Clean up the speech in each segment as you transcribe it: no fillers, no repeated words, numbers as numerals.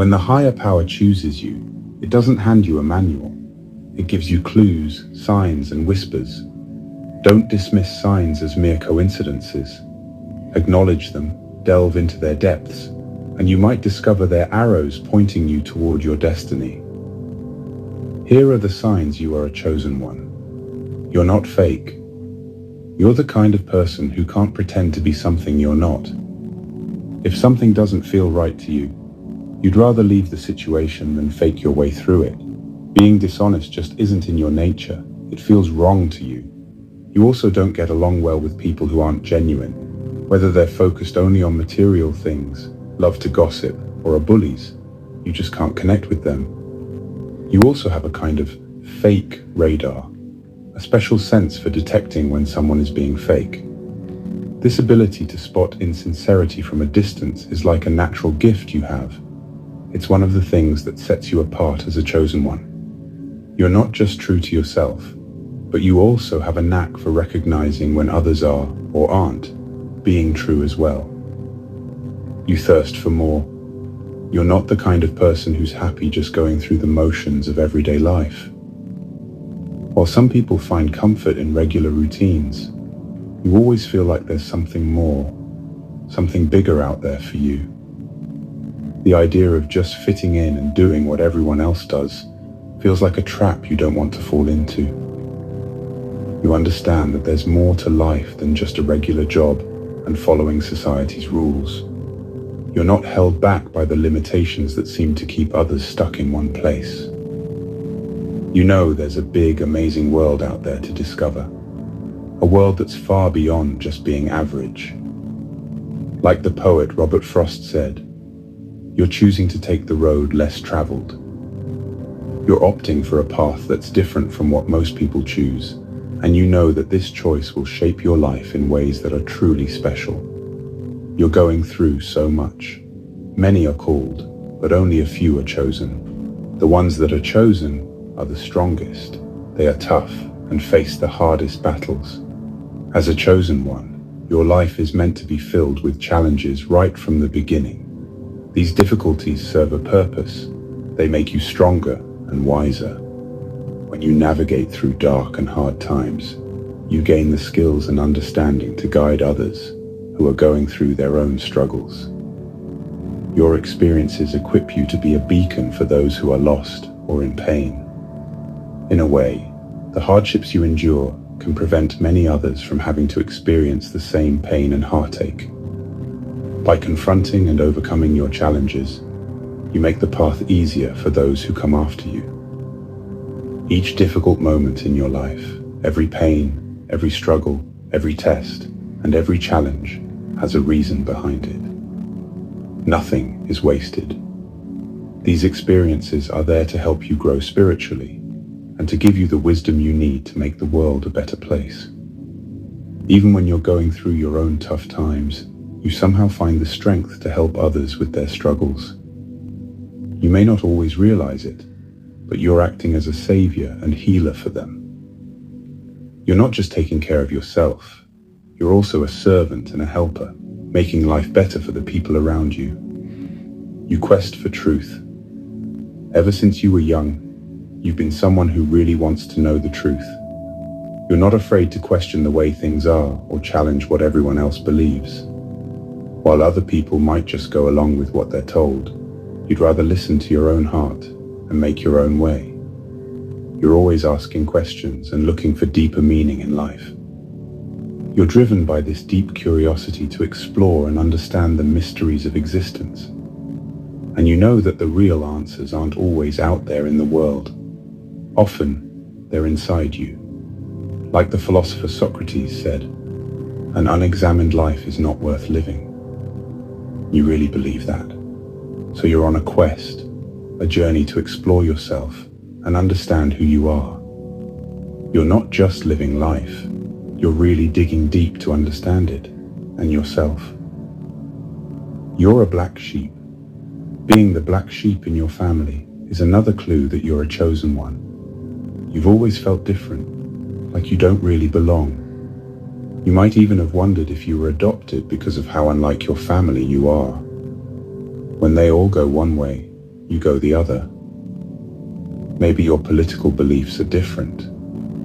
When the higher power chooses you, it doesn't hand you a manual. It gives you clues, signs, and whispers. Don't dismiss signs as mere coincidences. Acknowledge them, delve into their depths, and you might discover their arrows pointing you toward your destiny. Here are the signs you are a chosen one. You're not fake. You're the kind of person who can't pretend to be something you're not. If something doesn't feel right to you, you'd rather leave the situation than fake your way through it. Being dishonest just isn't in your nature. It feels wrong to you. You also don't get along well with people who aren't genuine, whether they're focused only on material things, love to gossip, or are bullies. You just can't connect with them. You also have a kind of fake radar, a special sense for detecting when someone is being fake. This ability to spot insincerity from a distance is like a natural gift you have. It's one of the things that sets you apart as a chosen one. You're not just true to yourself, but you also have a knack for recognizing when others are, or aren't, being true as well. You thirst for more. You're not the kind of person who's happy just going through the motions of everyday life. While some people find comfort in regular routines, you always feel like there's something more, something bigger out there for you. The idea of just fitting in and doing what everyone else does feels like a trap you don't want to fall into. You understand that there's more to life than just a regular job and following society's rules. You're not held back by the limitations that seem to keep others stuck in one place. You know there's a big, amazing world out there to discover. A world that's far beyond just being average. Like the poet Robert Frost said, you're choosing to take the road less traveled. You're opting for a path that's different from what most people choose, and you know that this choice will shape your life in ways that are truly special. You're going through so much. Many are called, but only a few are chosen. The ones that are chosen are the strongest. They are tough and face the hardest battles. As a chosen one, your life is meant to be filled with challenges right from the beginning. These difficulties serve a purpose. They make you stronger and wiser. When you navigate through dark and hard times, you gain the skills and understanding to guide others who are going through their own struggles. Your experiences equip you to be a beacon for those who are lost or in pain. In a way, the hardships you endure can prevent many others from having to experience the same pain and heartache. By confronting and overcoming your challenges, you make the path easier for those who come after you. Each difficult moment in your life, every pain, every struggle, every test, and every challenge has a reason behind it. Nothing is wasted. These experiences are there to help you grow spiritually and to give you the wisdom you need to make the world a better place. Even when you're going through your own tough times, you somehow find the strength to help others with their struggles. You may not always realize it, but you're acting as a savior and healer for them. You're not just taking care of yourself, you're also a servant and a helper, making life better for the people around you. You quest for truth. Ever since you were young, you've been someone who really wants to know the truth. You're not afraid to question the way things are or challenge what everyone else believes. While other people might just go along with what they're told, you'd rather listen to your own heart and make your own way. You're always asking questions and looking for deeper meaning in life. You're driven by this deep curiosity to explore and understand the mysteries of existence. And you know that the real answers aren't always out there in the world. Often, they're inside you. Like the philosopher Socrates said, an unexamined life is not worth living. You really believe that. So you're on a quest, a journey to explore yourself and understand who you are. You're not just living life, you're really digging deep to understand it and yourself. You're a black sheep. Being the black sheep in your family is another clue that you're a chosen one. You've always felt different, like you don't really belong. You might even have wondered if you were adopted because of how unlike your family you are. When they all go one way, you go the other. Maybe your political beliefs are different,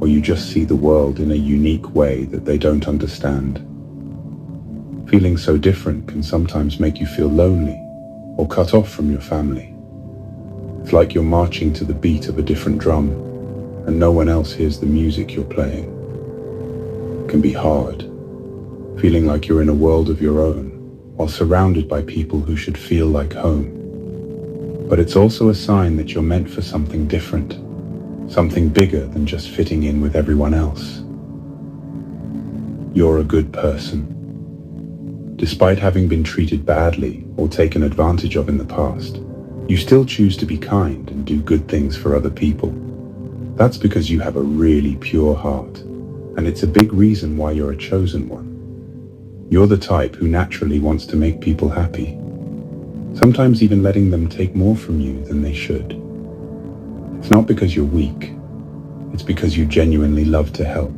or you just see the world in a unique way that they don't understand. Feeling so different can sometimes make you feel lonely or cut off from your family. It's like you're marching to the beat of a different drum, and no one else hears the music you're playing. It can be hard, feeling like you're in a world of your own, while surrounded by people who should feel like home. But it's also a sign that you're meant for something different, something bigger than just fitting in with everyone else. You're a good person. Despite having been treated badly or taken advantage of in the past, you still choose to be kind and do good things for other people. That's because you have a really pure heart, and it's a big reason why you're a chosen one. You're the type who naturally wants to make people happy, sometimes even letting them take more from you than they should. It's not because you're weak, it's because you genuinely love to help.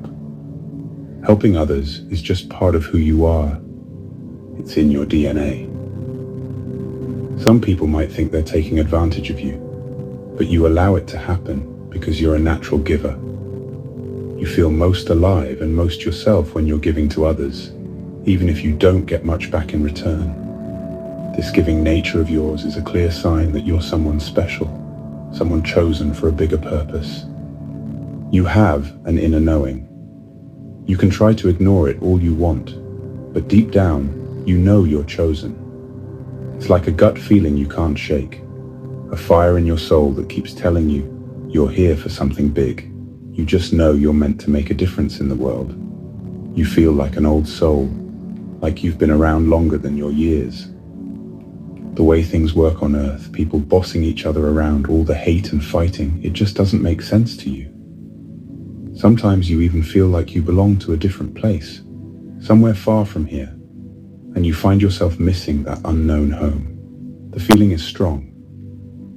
Helping others is just part of who you are. It's in your DNA. Some people might think they're taking advantage of you, but you allow it to happen because you're a natural giver. You feel most alive and most yourself when you're giving to others, even if you don't get much back in return. This giving nature of yours is a clear sign that you're someone special, someone chosen for a bigger purpose. You have an inner knowing. You can try to ignore it all you want, but deep down, you know you're chosen. It's like a gut feeling you can't shake, a fire in your soul that keeps telling you you're here for something big. You just know you're meant to make a difference in the world. You feel like an old soul, like you've been around longer than your years. The way things work on Earth, people bossing each other around, all the hate and fighting, it just doesn't make sense to you. Sometimes you even feel like you belong to a different place, somewhere far from here, and you find yourself missing that unknown home. The feeling is strong.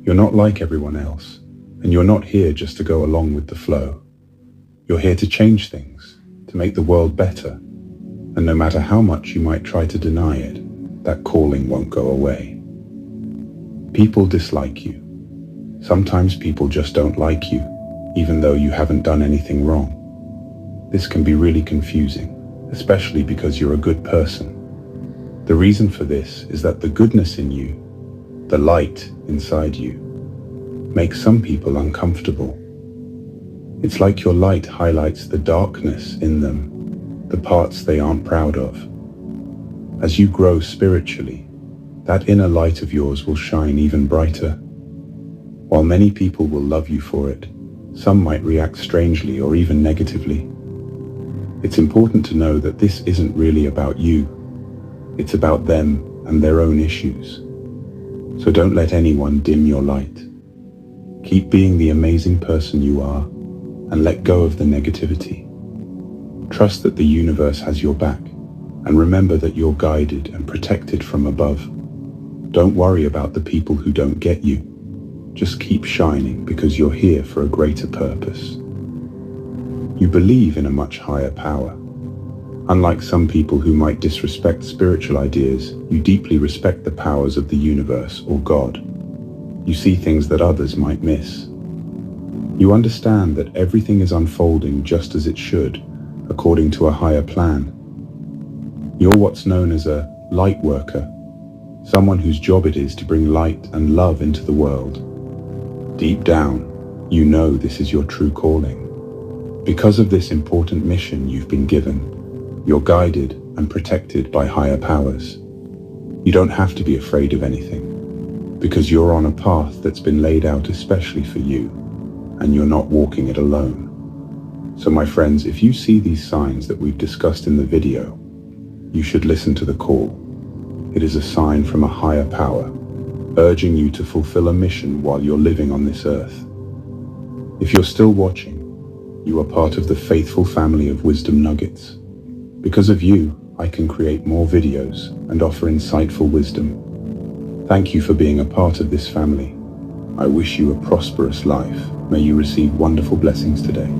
You're not like everyone else, and you're not here just to go along with the flow. You're here to change things, to make the world better, and no matter how much you might try to deny it, that calling won't go away. People dislike you. Sometimes people just don't like you, even though you haven't done anything wrong. This can be really confusing, especially because you're a good person. The reason for this is that the goodness in you, the light inside you, makes some people uncomfortable. It's like your light highlights the darkness in them, the parts they aren't proud of. As you grow spiritually, that inner light of yours will shine even brighter. While many people will love you for it, some might react strangely or even negatively. It's important to know that this isn't really about you. It's about them and their own issues. So don't let anyone dim your light. Keep being the amazing person you are and let go of the negativity. Trust that the universe has your back and remember that you're guided and protected from above. Don't worry about the people who don't get you. Just keep shining because you're here for a greater purpose. You believe in a much higher power. Unlike some people who might disrespect spiritual ideas, you deeply respect the powers of the universe or God. You see things that others might miss. You understand that everything is unfolding just as it should, according to a higher plan. You're what's known as a light worker, someone whose job it is to bring light and love into the world. Deep down, you know this is your true calling. Because of this important mission you've been given, you're guided and protected by higher powers. You don't have to be afraid of anything, because you're on a path that's been laid out especially for you, and you're not walking it alone. So my friends, if you see these signs that we've discussed in the video, you should listen to the call. It is a sign from a higher power, urging you to fulfill a mission while you're living on this earth. If you're still watching, you are part of the faithful family of Wisdom Nuggets. Because of you, I can create more videos and offer insightful wisdom. Thank you for being a part of this family. I wish you a prosperous life. May you receive wonderful blessings today.